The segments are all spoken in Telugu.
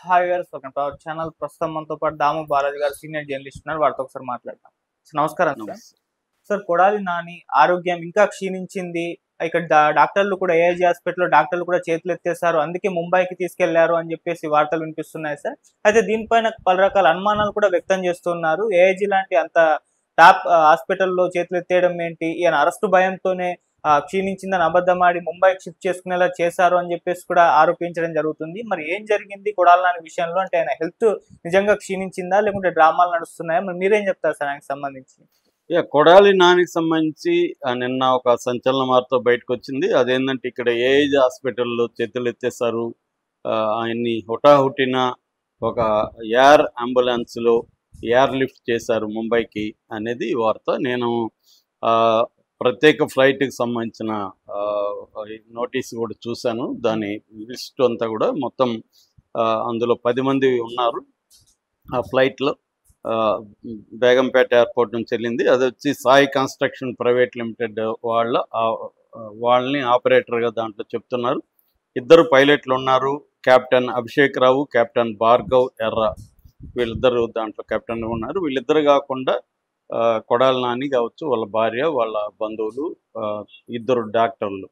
హాయ్ గారు, వెల్కమ్ టు అవర్ ఛానల్. ప్రస్తుతం మనతో పాటు దాము బాలాజీ గారు సీనియర్ జర్నలిస్ట్ ఉన్నారు. వారితో ఒకసారి మాట్లాడదాం. నమస్కారం సార్. నమస్తే. సార్, కొడాలి నాని ఆరోగ్యం ఇంకా క్షీణించింది. ఇక్కడ డాక్టర్లు కూడా ఏఐజీ హాస్పిటల్‌లో డాక్టర్లు కూడా చేతులెత్తేసారు. అందుకే ముంబైకి తీసుకెళ్లారు అని చెప్పేసి వార్తలు వినిపిస్తున్నాయి సార్. అయితే దీనిపైన పలు రకాల అనుమానాలు కూడా వ్యక్తం చేస్తున్నారు. ఏఐజీ లాంటి అంత టాప్ హాస్పిటల్‌లో చేతులెత్తేయడం ఏంటి? ఈయన అరెస్టు భయంతోనే క్షీణించిందని అబద్ధమాడి ముంబైకి షిఫ్ట్ చేసుకునేలా చేశారు అని చెప్పేసి కూడా ఆరోపించడం జరుగుతుంది. మరి ఏం జరిగింది కొడాలి నాని విషయంలో? అంటే ఆయన హెల్త్ నిజంగా క్షీణించిందా? లేకుంటే డ్రామాలు నడుస్తున్నాయా? మరి మీరేం చెప్తారు సార్ ఆయనకి సంబంధించి? కొడాలి నానికి సంబంధించి నిన్న ఒక సంచలన వార్త బయటకొచ్చింది. అదేంటంటే ఇక్కడ ఏఐజీ హాస్పిటల్‌లో చేతులెత్తేశారు. ఆయన్ని హుటాహుటిన ఒక ఎయిర్ అంబులెన్స్‌లో ఎయిర్ లిఫ్ట్ చేశారు ముంబైకి అనేది వార్త. నేను ప్రత్యేక ఫ్లైట్‌కి సంబంధించిన నోటీస్ కూడా చూశాను. దాని లిస్ట్ అంతా కూడా మొత్తం అందులో 10 మంది ఉన్నారు ఆ ఫ్లైట్‌లో. బేగంపేట ఎయిర్పోర్ట్ నుంచి వెళ్ళింది. అది వచ్చి సాయి కన్స్ట్రక్షన్ ప్రైవేట్ లిమిటెడ్ వాళ్ళని ఆపరేటర్గా దాంట్లో చెప్తున్నారు. ఇద్దరు పైలట్లు ఉన్నారు. కెప్టెన్ అభిషేక్ రావు, కెప్టెన్ భార్గవ్ ఎర్ర, వీళ్ళిద్దరు దాంట్లో కెప్టెన్గా ఉన్నారు. వీళ్ళిద్దరు కాకుండా కొడాలి నాని కావచ్చు, వాళ్ళ భార్య, వాళ్ళ బంధువులు, ఇద్దరు డాక్టర్లు,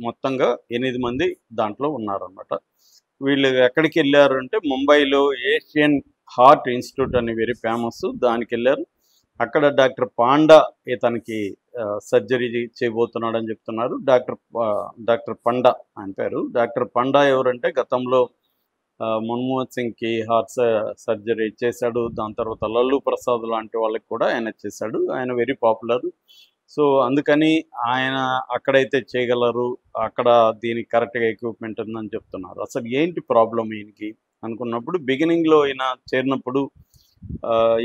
మొత్తంగా 8 మంది దాంట్లో ఉన్నారన్నమాట. వీళ్ళు ఎక్కడికి వెళ్ళారు అంటే ముంబైలో ఏషియన్ హార్ట్ ఇన్స్టిట్యూట్ అని వెరీ ఫేమస్, దానికి వెళ్ళారు. అక్కడ డాక్టర్ పాండా ఇతనికి సర్జరీ చేయబోతున్నాడని చెప్తున్నారు. డాక్టర్ పండా ఆయన పేరు. డాక్టర్ పండా ఎవరంటే గతంలో మన్మోహన్ సింగ్కి హార్ట్ సర్జరీ చేశాడు. దాని తర్వాత లల్లు ప్రసాద్ లాంటి వాళ్ళకి కూడా ఆయన చేశాడు. ఆయన వెరీ పాపులర్. సో అందుకని ఆయన అక్కడైతే చేయగలరు, అక్కడ దీనికి కరెక్ట్గా ఎక్విప్మెంట్ ఉందని చెప్తున్నారు. అసలు ఏంటి ప్రాబ్లం ఈయనకి అనుకున్నప్పుడు, బిగినింగ్లో ఈయన చేరినప్పుడు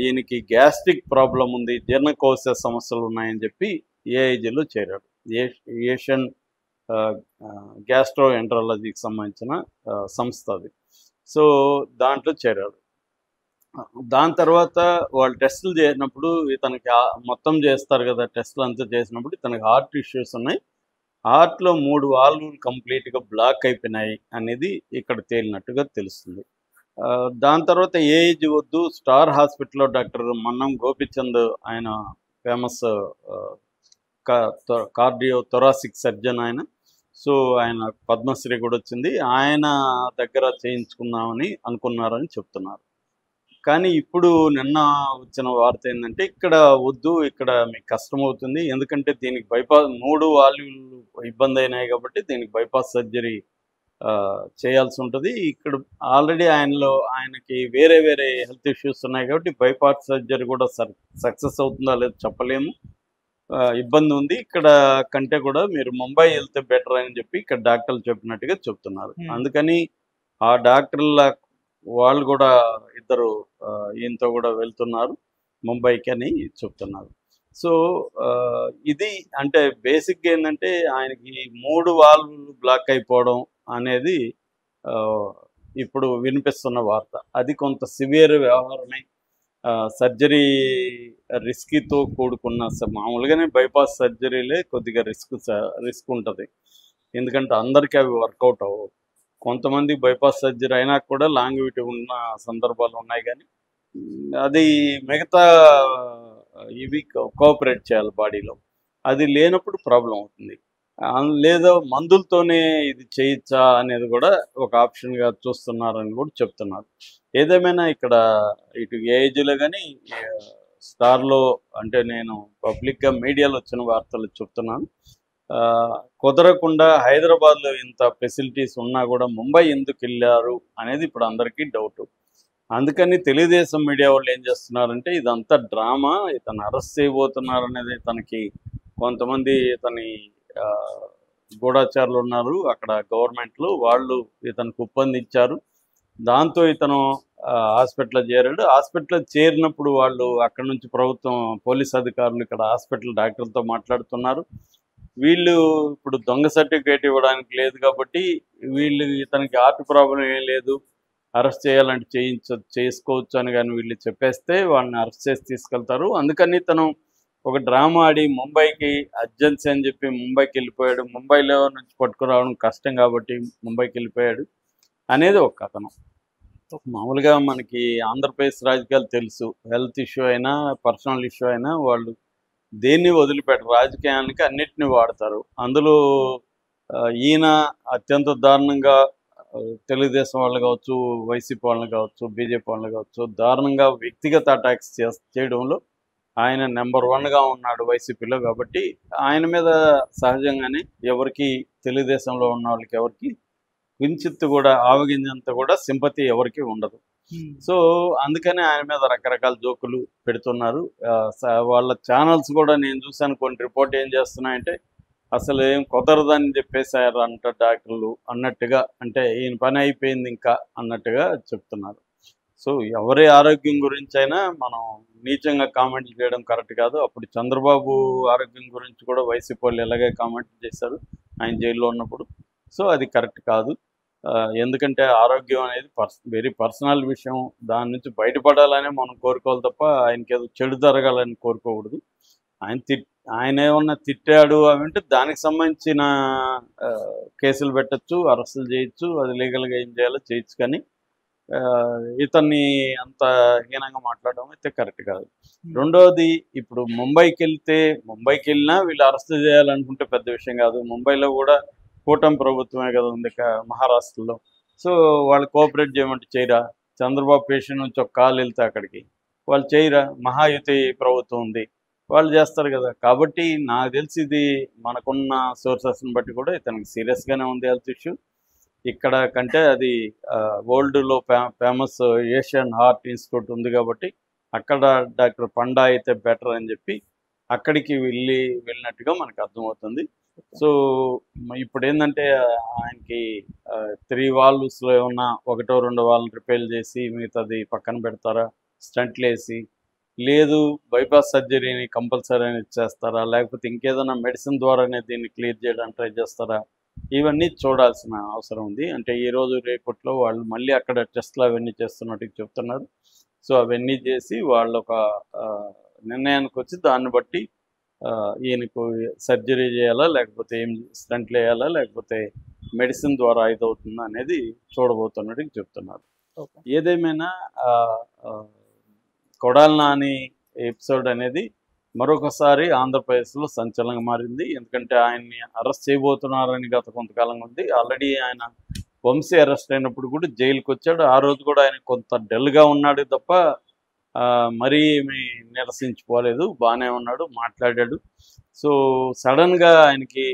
ఈయనకి గ్యాస్ట్రిక్ ప్రాబ్లం ఉంది, జీర్ణకోశ సమస్యలు ఉన్నాయని చెప్పి ఏఐజీలో చేరాడు. ఏషియన్ గ్యాస్ట్రో ఎంట్రాలజీకి సంబంధించిన సంస్థ అది. సో దాంట్లో చేరాడు. దాని తర్వాత వాళ్ళు టెస్టులు చేసినప్పుడు ఇతనికి మొత్తం చేస్తారు కదా, టెస్టులు అంతా చేసినప్పుడు ఇతనికి హార్ట్ ఇష్యూస్ ఉన్నాయి. హార్ట్లో 3 వాల్వులు కంప్లీట్గా బ్లాక్ అయిపోయినాయి అనేది ఇక్కడ తేలినట్టుగా తెలుస్తుంది. దాని తర్వాత ఏఐజీ వద్దు, స్టార్ హాస్పిటల్లో డాక్టర్ మన్నం గోపిచంద్, ఆయన ఫేమస్ కార్డియో థొరాసిక్ సర్జన్ ఆయన. సో ఆయన పద్మశ్రీ కూడా వచ్చింది. ఆయన దగ్గర చేయించుకుందామని అనుకున్నారని చెప్తున్నారు. కానీ ఇప్పుడు నిన్న వచ్చిన వార్త ఏంటంటే ఇక్కడ వద్దు, ఇక్కడ మీకు కష్టమవుతుంది, ఎందుకంటే దీనికి బైపాస్ 3 వాల్వులు ఇబ్బంది అయినాయి కాబట్టి దీనికి బైపాస్ సర్జరీ చేయాల్సి ఉంటుంది. ఇక్కడ ఆల్రెడీ ఆయనకి వేరే హెల్త్ ఇష్యూస్ ఉన్నాయి కాబట్టి బైపాస్ సర్జరీ కూడా సక్సెస్ అవుతుందా లేదో చెప్పలేము, ఇబ్బంది ఉంది. ఇక్కడ కంటే కూడా మీరు ముంబై వెళ్తే బెటర్ అని చెప్పి ఇక్కడ డాక్టర్లు చెప్పినట్టుగా చెప్తున్నారు. అందుకని ఆ డాక్టర్ల వాళ్ళు కూడా ఇద్దరు ఈయనతో కూడా వెళ్తున్నారు ముంబైకి అని చెప్తున్నారు. సో ఇది అంటే బేసిక్గా ఏంటంటే ఆయనకి 3 వాల్వులు బ్లాక్ అయిపోవడం అనేది ఇప్పుడు వినిపిస్తున్న వార్త. అది కొంత సివియర్ వ్యవహారమే. సర్జరీ రిస్క్తో కూడుకున్న, మామూలుగానే బైపాస్ సర్జరీలే కొద్దిగా రిస్క్ ఉంటుంది, ఎందుకంటే అందరికీ అవి వర్కౌట్ అవ్వవు. కొంతమంది బైపాస్ సర్జరీ అయినా కూడా లాంగివిటీ ఉన్న సందర్భాలు ఉన్నాయి. కానీ అది మిగతా ఇవి కోఆపరేట్ చేయాలి బాడీలో. అది లేనప్పుడు ప్రాబ్లం అవుతుంది. లేదా మందులతోనే ఇది చేయొచ్చా అనేది కూడా ఒక ఆప్షన్గా చూస్తున్నారని కూడా చెప్తున్నారు. ఏదేమైనా ఇక్కడ ఇటు ఏఐజీలో కానీ స్టార్లో, అంటే నేను పబ్లిక్గా మీడియాలో వచ్చిన వార్తలు చెప్తున్నాను, కుదరకుండా హైదరాబాద్లో ఇంత ఫెసిలిటీస్ ఉన్నా కూడా ముంబై ఎందుకు వెళ్ళారు అనేది ఇప్పుడు అందరికీ డౌట్. అందుకని తెలుగుదేశం మీడియా వాళ్ళు ఏం చేస్తున్నారంటే ఇదంతా డ్రామా, ఇతను అరెస్ట్ చేయబోతున్నారు అనేది, తనకి కొంతమంది ఇతని గూఢాచారులు ఉన్నారు అక్కడ గవర్నమెంట్లో, వాళ్ళు ఇతనికి ఒప్పందించారు. దాంతో ఇతను హాస్పిటల్లో చేరాడు. హాస్పిటల్లో చేరినప్పుడు వాళ్ళు అక్కడ నుంచి ప్రభుత్వం పోలీస్ అధికారులు ఇక్కడ హాస్పిటల్ డాక్టర్లతో మాట్లాడుతున్నారు. వీళ్ళు ఇప్పుడు దొంగ సర్టిఫికేట్ ఇవ్వడానికి లేదు కాబట్టి వీళ్ళు ఇతనికి హార్ట్ ప్రాబ్లం ఏం లేదు, అరెస్ట్ చేయాలంటే చేసుకోవచ్చు అని కానీ వీళ్ళు చెప్పేస్తే వాళ్ళని అరెస్ట్ చేసి తీసుకెళ్తారు. అందుకని తను ఒక డ్రామా ఆడి ముంబైకి అర్జెన్సీ అని చెప్పి ముంబైకి వెళ్ళిపోయాడు. ముంబైలో నుంచి పట్టుకురావడం కష్టం కాబట్టి ముంబైకి వెళ్ళిపోయాడు అనేది ఒక కథనం. మామూలుగా మనకి ఆంధ్రప్రదేశ్ రాజకీయాలు తెలుసు. హెల్త్ ఇష్యూ అయినా, పర్సనల్ ఇష్యూ అయినా వాళ్ళు దేన్ని వదిలిపెట్టరు. రాజకీయానికి అన్నిటిని వాడతారు. అందులో ఈయన అత్యంత దారుణంగా తెలుగుదేశం వాళ్ళు కావచ్చు, వైసీపీ వాళ్ళని కావచ్చు, బీజేపీ వాళ్ళని కావచ్చు, దారుణంగా వ్యక్తిగత అటాక్స్ చేయడంలో ఆయన నెంబర్ వన్గా ఉన్నాడు వైసీపీలో. కాబట్టి ఆయన మీద సహజంగానే ఎవరికి తెలుగుదేశంలో ఉన్న వాళ్ళకి ఎవరికి కించిత్తు కూడా ఆవగింజంత కూడా సింపతి ఎవరికి ఉండదు. సో అందుకనే ఆయన మీద రకరకాల జోకులు పెడుతున్నారు. వాళ్ళ ఛానల్స్ కూడా నేను చూశాను, కొన్ని రిపోర్ట్ ఏం చేస్తున్నాయంటే అసలు ఏం కుదరదని చెప్పేశారు అంట డాక్టర్లు అన్నట్టుగా, అంటే ఈయన పని అయిపోయింది ఇంకా అన్నట్టుగా చెప్తున్నారు. సో ఎవరి ఆరోగ్యం గురించి అయినా మనం నీచంగా కామెంట్లు చేయడం కరెక్ట్ కాదు. అప్పుడు చంద్రబాబు ఆరోగ్యం గురించి కూడా వైసీపీ వాళ్ళు ఎలాగే కామెంట్లు చేశారు ఆయన జైల్లో ఉన్నప్పుడు. సో అది కరెక్ట్ కాదు. ఎందుకంటే ఆరోగ్యం అనేది వెరీ పర్సనల్ విషయం. దాని నుంచి బయటపడాలనే మనం కోరుకోవాలి తప్ప ఆయనకి ఏదో చెడు జరగాలని కోరుకోకూడదు. ఆయన ఏమన్నా తిట్టాడు అంటే దానికి సంబంధించిన కేసులు పెట్టచ్చు, అరెస్టులు చేయొచ్చు, అది లీగల్గా ఏం చేయాలో చేయొచ్చు. కానీ ఇతన్ని అంత హీనంగా మాట్లాడడం అయితే కరెక్ట్ కాదు. రెండవది, ఇప్పుడు ముంబైకి వెళ్ళినా వీళ్ళు అరెస్ట్ చేయాలనుకుంటే పెద్ద విషయం కాదు. ముంబైలో కూడా కూటమి ప్రభుత్వమే కదా ఉంది మహారాష్ట్రలో. సో వాళ్ళు కోఆపరేట్ చేయమంటే చేయరా? చంద్రబాబు పేషెంట్ నుంచి ఒక కాల్ వెళ్తే అక్కడికి వాళ్ళు చేయరా? మహాయుతి ప్రభుత్వం ఉంది, వాళ్ళు చేస్తారు కదా. కాబట్టి నాకు తెలిసి ఇది మనకున్న సోర్సెస్ని బట్టి కూడా ఇతనికి సీరియస్గానే ఉంది హెల్త్ ఇష్యూ. ఇక్కడ కంటే అది వరల్డ్లో ఫేమస్ ఏషియన్ హార్ట్ ఇన్స్టిట్యూట్ ఉంది కాబట్టి అక్కడ డాక్టర్ పండా అయితే బెటర్ అని చెప్పి అక్కడికి వెళ్ళినట్టుగా మనకు అర్థమవుతుంది. సో ఇప్పుడు ఏంటంటే ఆయనకి 3 వాల్వ్స్లో ఏమన్నా 1-2 వాల్వ్ రిపేర్ చేసి మిగతాది పక్కన పెడతారా, స్టంట్లు వేసి, లేదు బైపాస్ సర్జరీని కంపల్సరీ అనేది చేస్తారా, లేకపోతే ఇంకేదైనా మెడిసిన్ ద్వారానే దీన్ని క్లియర్ చేయడానికి ట్రై చేస్తారా, ఇవన్నీ చూడాల్సిన అవసరం ఉంది. అంటే ఈరోజు రేపట్లో వాళ్ళు మళ్ళీ అక్కడ టెస్ట్లు అవన్నీ చేస్తున్నట్టు చెప్తున్నారు. సో అవన్నీ చేసి వాళ్ళు ఒక నిర్ణయానికి వచ్చి దాన్ని బట్టి ఈయనకు సర్జరీ చేయాలా, లేకపోతే ఏం స్టంట్లు వేయాలా, లేకపోతే మెడిసిన్ ద్వారా ఇదవుతుందా అనేది చూడబోతున్నట్టు చెప్తున్నారు. ఏదేమైనా కొడాలి నాని ఎపిసోడ్ అనేది మరొకసారి ఆంధ్రప్రదేశ్లో సంచలనంగా మారింది. ఎందుకంటే ఆయన్ని అరెస్ట్ చేయబోతున్నారని గత కొంతకాలంగా ఉంది. ఆల్రెడీ ఆయన వంశీ అరెస్ట్ అయినప్పుడు కూడా జైలుకి వచ్చాడు. ఆ రోజు కూడా ఆయన కొంత డల్గా ఉన్నాడు తప్ప మరీ ఏమి నిరసించిపోలేదు, బాగానే ఉన్నాడు, మాట్లాడాడు. సో సడన్గా ఆయనకి